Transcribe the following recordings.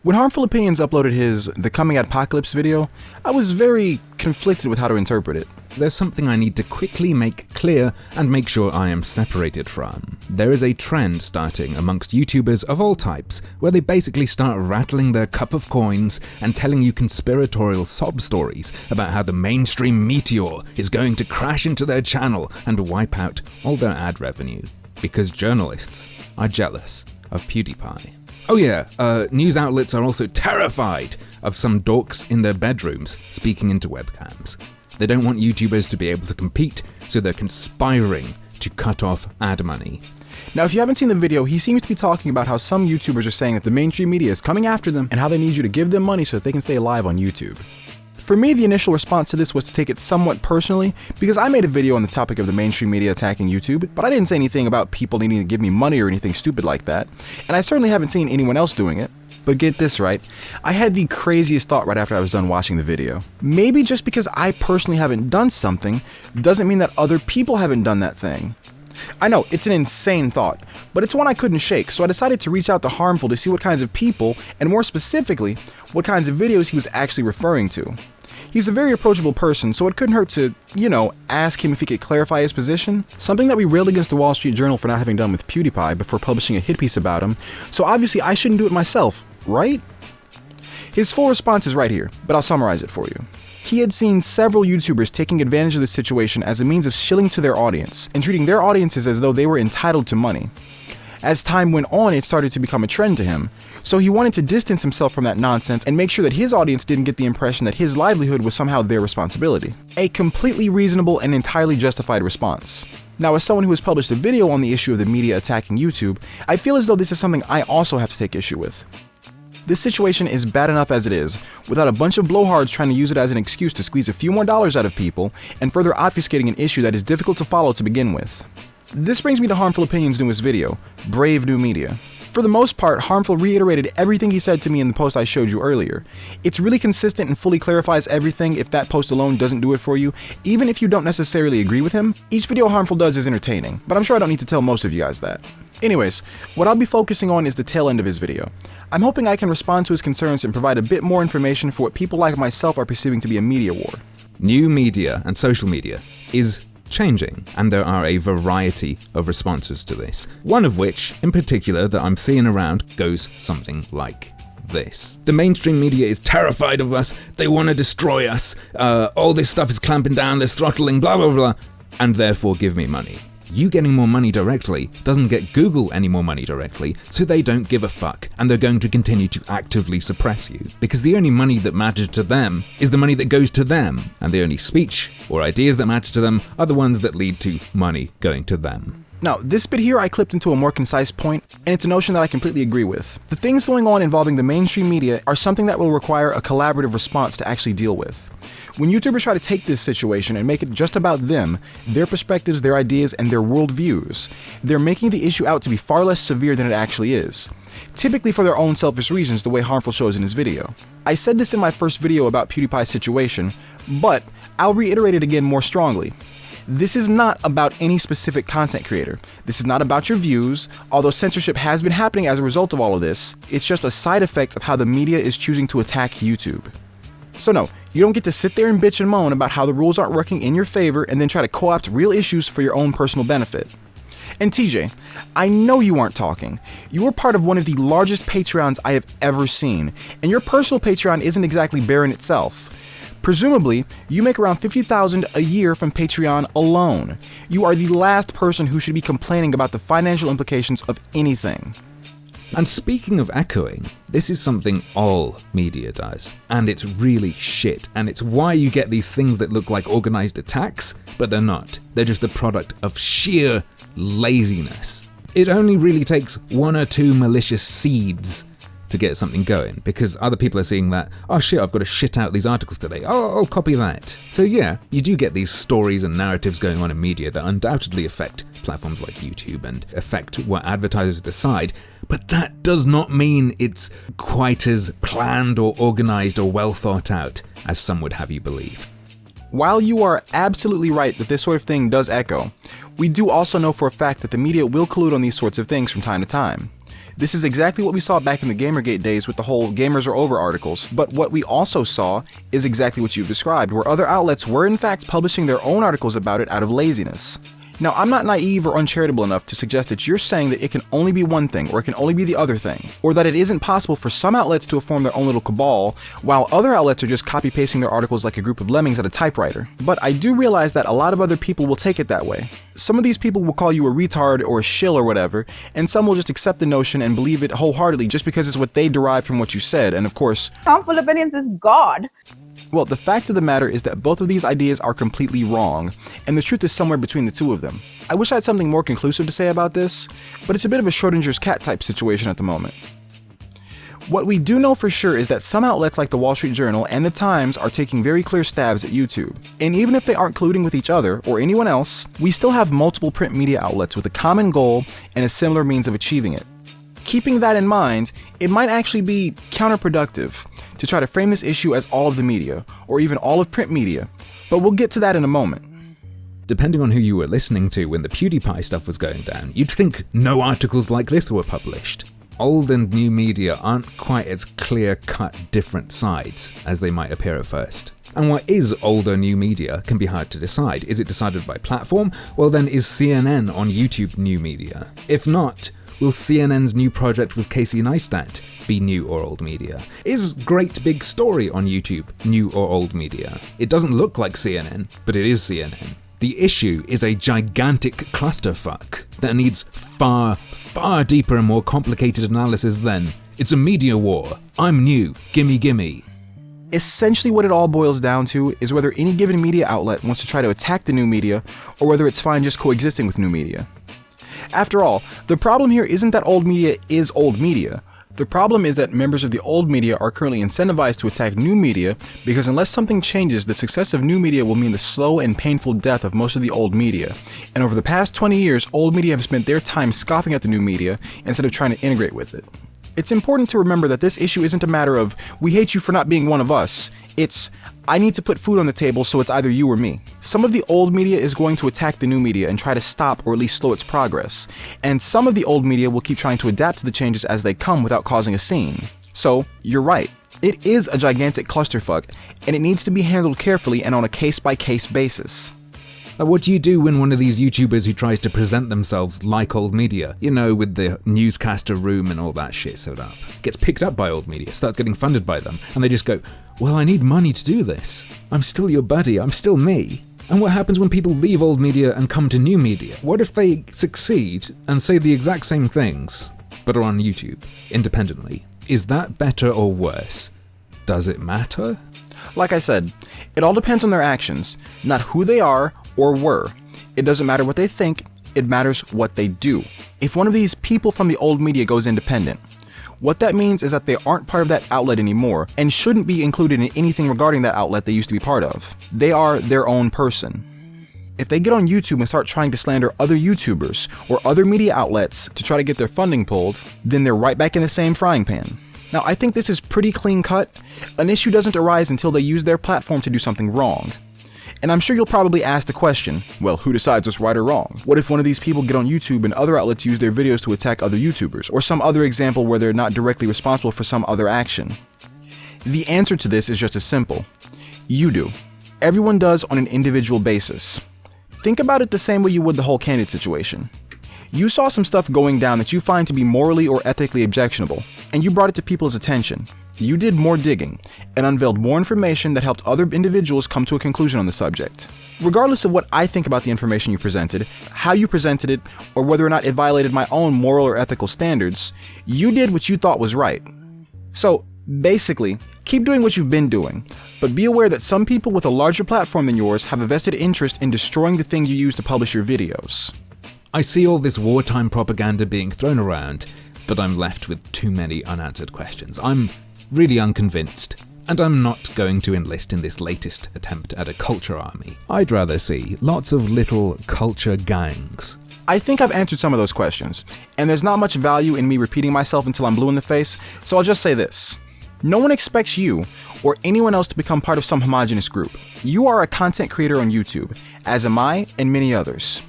When Harmful Opinions uploaded his The Coming Adpocalypse video, I was very conflicted with how to interpret it. There's something I need to quickly make clear and make sure I am separated from. There is a trend starting amongst YouTubers of all types, where they basically start rattling their cup of coins and telling you conspiratorial sob stories about how the mainstream meteor is going to crash into their channel and wipe out all their ad revenue. Because journalists are jealous of PewDiePie. Oh yeah, news outlets are also terrified of some dorks in their bedrooms speaking into webcams. They don't want YouTubers to be able to compete, so they're conspiring to cut off ad money. Now, if you haven't seen the video, he seems to be talking about how some YouTubers are saying that the mainstream media is coming after them and how they need you to give them money so that they can stay alive on YouTube. For me, the initial response to this was to take it somewhat personally, because I made a video on the topic of the mainstream media attacking YouTube, but I didn't say anything about people needing to give me money or anything stupid like that, and I certainly haven't seen anyone else doing it. But get this right, I had the craziest thought right after I was done watching the video. Maybe just because I personally haven't done something doesn't mean that other people haven't done that thing. I know, it's an insane thought, but it's one I couldn't shake, so I decided to reach out to Harmful to see what kinds of people, and more specifically, what kinds of videos he was actually referring to. He's a very approachable person, so it couldn't hurt to, ask him if he could clarify his position. Something that we railed against the Wall Street Journal for not having done with PewDiePie before publishing a hit piece about him, so obviously I shouldn't do it myself, right? His full response is right here, but I'll summarize it for you. He had seen several YouTubers taking advantage of this situation as a means of shilling to their audience, and treating their audiences as though they were entitled to money. As time went on, it started to become a trend to him, so he wanted to distance himself from that nonsense and make sure that his audience didn't get the impression that his livelihood was somehow their responsibility. A completely reasonable and entirely justified response. Now, as someone who has published a video on the issue of the media attacking YouTube, I feel as though this is something I also have to take issue with. This situation is bad enough as it is, without a bunch of blowhards trying to use it as an excuse to squeeze a few more dollars out of people, and further obfuscating an issue that is difficult to follow to begin with. This brings me to Harmful Opinions' newest video, Brave New Media. For the most part, Harmful reiterated everything he said to me in the post I showed you earlier. It's really consistent and fully clarifies everything if that post alone doesn't do it for you, even if you don't necessarily agree with him. Each video Harmful does is entertaining, but I'm sure I don't need to tell most of you guys that. Anyways, what I'll be focusing on is the tail end of his video. I'm hoping I can respond to his concerns and provide a bit more information for what people like myself are perceiving to be a media war. New media and social media is changing, and there are a variety of responses to this. One of which, in particular, that I'm seeing around goes something like this. The mainstream media is terrified of us, they want to destroy us, all this stuff is clamping down, they're throttling, blah blah blah, and therefore give me money. You getting more money directly doesn't get Google any more money directly, so they don't give a fuck, and they're going to continue to actively suppress you, because the only money that matters to them is the money that goes to them, and the only speech or ideas that matter to them are the ones that lead to money going to them. Now, this bit here I clipped into a more concise point, and it's a notion that I completely agree with. The things going on involving the mainstream media are something that will require a collaborative response to actually deal with. When YouTubers try to take this situation and make it just about them, their perspectives, their ideas, and their worldviews, they're making the issue out to be far less severe than it actually is. Typically for their own selfish reasons, the way Harmful shows in his video. I said this in my first video about PewDiePie's situation, but I'll reiterate it again more strongly. This is not about any specific content creator. This is not about your views, although censorship has been happening as a result of all of this. It's just a side effect of how the media is choosing to attack YouTube. So no, you don't get to sit there and bitch and moan about how the rules aren't working in your favor and then try to co-opt real issues for your own personal benefit. And TJ, I know you aren't talking. You are part of one of the largest Patreons I have ever seen, and your personal Patreon isn't exactly barren itself. Presumably, you make around $50,000 a year from Patreon alone. You are the last person who should be complaining about the financial implications of anything. And speaking of echoing, this is something all media does, and it's really shit, and it's why you get these things that look like organized attacks, but they're not. They're just the product of sheer laziness. It only really takes one or two malicious seeds to get something going, because other people are seeing that, oh shit, I've got to shit out these articles today, oh, I'll copy that. So yeah, you do get these stories and narratives going on in media that undoubtedly affect platforms like YouTube and affect what advertisers decide, but that does not mean it's quite as planned or organized or well thought out as some would have you believe. While you are absolutely right that this sort of thing does echo, we do also know for a fact that the media will collude on these sorts of things from time to time. This is exactly what we saw back in the Gamergate days with the whole gamers are over articles, but what we also saw is exactly what you've described, where other outlets were in fact publishing their own articles about it out of laziness. Now, I'm not naive or uncharitable enough to suggest that you're saying that it can only be one thing, or it can only be the other thing, or that it isn't possible for some outlets to form their own little cabal, while other outlets are just copy-pasting their articles like a group of lemmings at a typewriter. But I do realize that a lot of other people will take it that way. Some of these people will call you a retard or a shill or whatever, and some will just accept the notion and believe it wholeheartedly just because it's what they derive from what you said, and of course, harmful opinions is God. Well, the fact of the matter is that both of these ideas are completely wrong, and the truth is somewhere between the two of them. I wish I had something more conclusive to say about this, but it's a bit of a Schrodinger's cat type situation at the moment. What we do know for sure is that some outlets like the Wall Street Journal and the Times are taking very clear stabs at YouTube. And even if they aren't colluding with each other or anyone else, we still have multiple print media outlets with a common goal and a similar means of achieving it. Keeping that in mind, it might actually be counterproductive to try to frame this issue as all of the media, or even all of print media, but we'll get to that in a moment. Depending on who you were listening to when the PewDiePie stuff was going down, you'd think no articles like this were published. Old and new media aren't quite as clear-cut different sides as they might appear at first. And what is old or new media can be hard to decide. Is it decided by platform? Well then, is CNN on YouTube new media? If not, will CNN's new project with Casey Neistat be new or old media? Is Great Big Story on YouTube new or old media? It doesn't look like CNN, but it is CNN. The issue is a gigantic clusterfuck that needs far, far deeper and more complicated analysis than, it's a media war, I'm new, gimme gimme. Essentially what it all boils down to is whether any given media outlet wants to try to attack the new media, or whether it's fine just coexisting with new media. After all, the problem here isn't that old media is old media. The problem is that members of the old media are currently incentivized to attack new media because unless something changes, the success of new media will mean the slow and painful death of most of the old media. And over the past 20 years, old media have spent their time scoffing at the new media instead of trying to integrate with it. It's important to remember that this issue isn't a matter of, we hate you for not being one of us. It's, I need to put food on the table, so it's either you or me. Some of the old media is going to attack the new media and try to stop or at least slow its progress. And some of the old media will keep trying to adapt to the changes as they come without causing a scene. So, you're right. It is a gigantic clusterfuck, and it needs to be handled carefully and on a case-by-case basis. What do you do when one of these YouTubers who tries to present themselves like old media, you know, with the newscaster room and all that shit set up, gets picked up by old media, starts getting funded by them, and they just go, well, I need money to do this. I'm still your buddy, I'm still me. And what happens when people leave old media and come to new media? What if they succeed and say the exact same things, but are on YouTube, independently? Is that better or worse? Does it matter? Like I said, it all depends on their actions, not who they are or were. It doesn't matter what they think, it matters what they do. If one of these people from the old media goes independent, what that means is that they aren't part of that outlet anymore and shouldn't be included in anything regarding that outlet they used to be part of. They are their own person. If they get on YouTube and start trying to slander other YouTubers or other media outlets to try to get their funding pulled, then they're right back in the same frying pan. Now, I think this is pretty clean cut. An issue doesn't arise until they use their platform to do something wrong. And I'm sure you'll probably ask the question, well, who decides what's right or wrong? What if one of these people get on YouTube and other outlets use their videos to attack other YouTubers, or some other example where they're not directly responsible for some other action? The answer to this is just as simple. You do. Everyone does on an individual basis. Think about it the same way you would the whole Candid situation. You saw some stuff going down that you find to be morally or ethically objectionable, and you brought it to people's attention. You did more digging, and unveiled more information that helped other individuals come to a conclusion on the subject. Regardless of what I think about the information you presented, how you presented it, or whether or not it violated my own moral or ethical standards, you did what you thought was right. So, basically, keep doing what you've been doing, but be aware that some people with a larger platform than yours have a vested interest in destroying the things you use to publish your videos. I see all this wartime propaganda being thrown around, but I'm left with too many unanswered questions. I'm really unconvinced, and I'm not going to enlist in this latest attempt at a culture army. I'd rather see lots of little culture gangs. I think I've answered some of those questions, and there's not much value in me repeating myself until I'm blue in the face, so I'll just say this. No one expects you or anyone else to become part of some homogenous group. You are a content creator on YouTube, as am I and many others.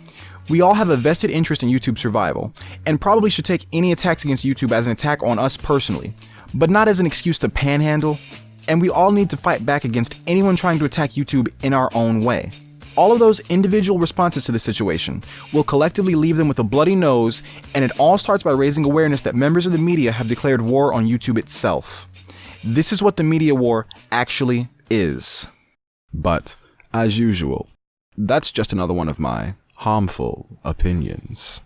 We all have a vested interest in YouTube's survival, and probably should take any attacks against YouTube as an attack on us personally, but not as an excuse to panhandle, and we all need to fight back against anyone trying to attack YouTube in our own way. All of those individual responses to the situation will collectively leave them with a bloody nose, and it all starts by raising awareness that members of the media have declared war on YouTube itself. This is what the media war actually is. But, as usual, that's just another one of my harmful opinions.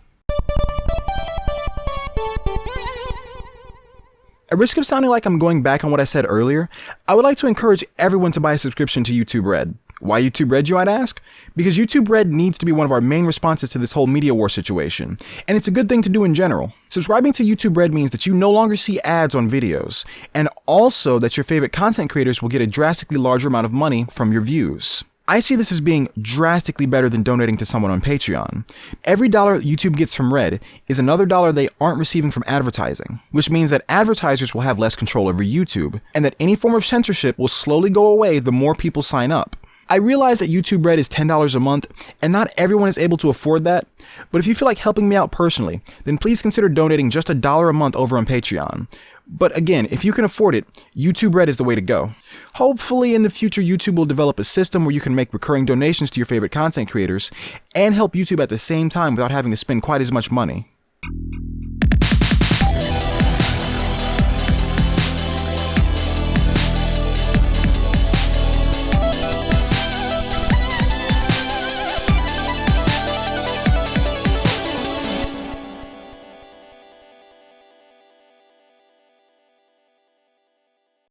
At risk of sounding like I'm going back on what I said earlier, I would like to encourage everyone to buy a subscription to YouTube Red. Why YouTube Red, you might ask? Because YouTube Red needs to be one of our main responses to this whole media war situation, and it's a good thing to do in general. Subscribing to YouTube Red means that you no longer see ads on videos, and also that your favorite content creators will get a drastically larger amount of money from your views. I see this as being drastically better than donating to someone on Patreon. Every dollar YouTube gets from Red is another dollar they aren't receiving from advertising, which means that advertisers will have less control over YouTube, and that any form of censorship will slowly go away the more people sign up. I realize that YouTube Red is $10 a month, and not everyone is able to afford that, but if you feel like helping me out personally, then please consider donating just $1 a month over on Patreon. But again, if you can afford it, YouTube Red is the way to go. Hopefully in the future, YouTube will develop a system where you can make recurring donations to your favorite content creators, and help YouTube at the same time without having to spend quite as much money.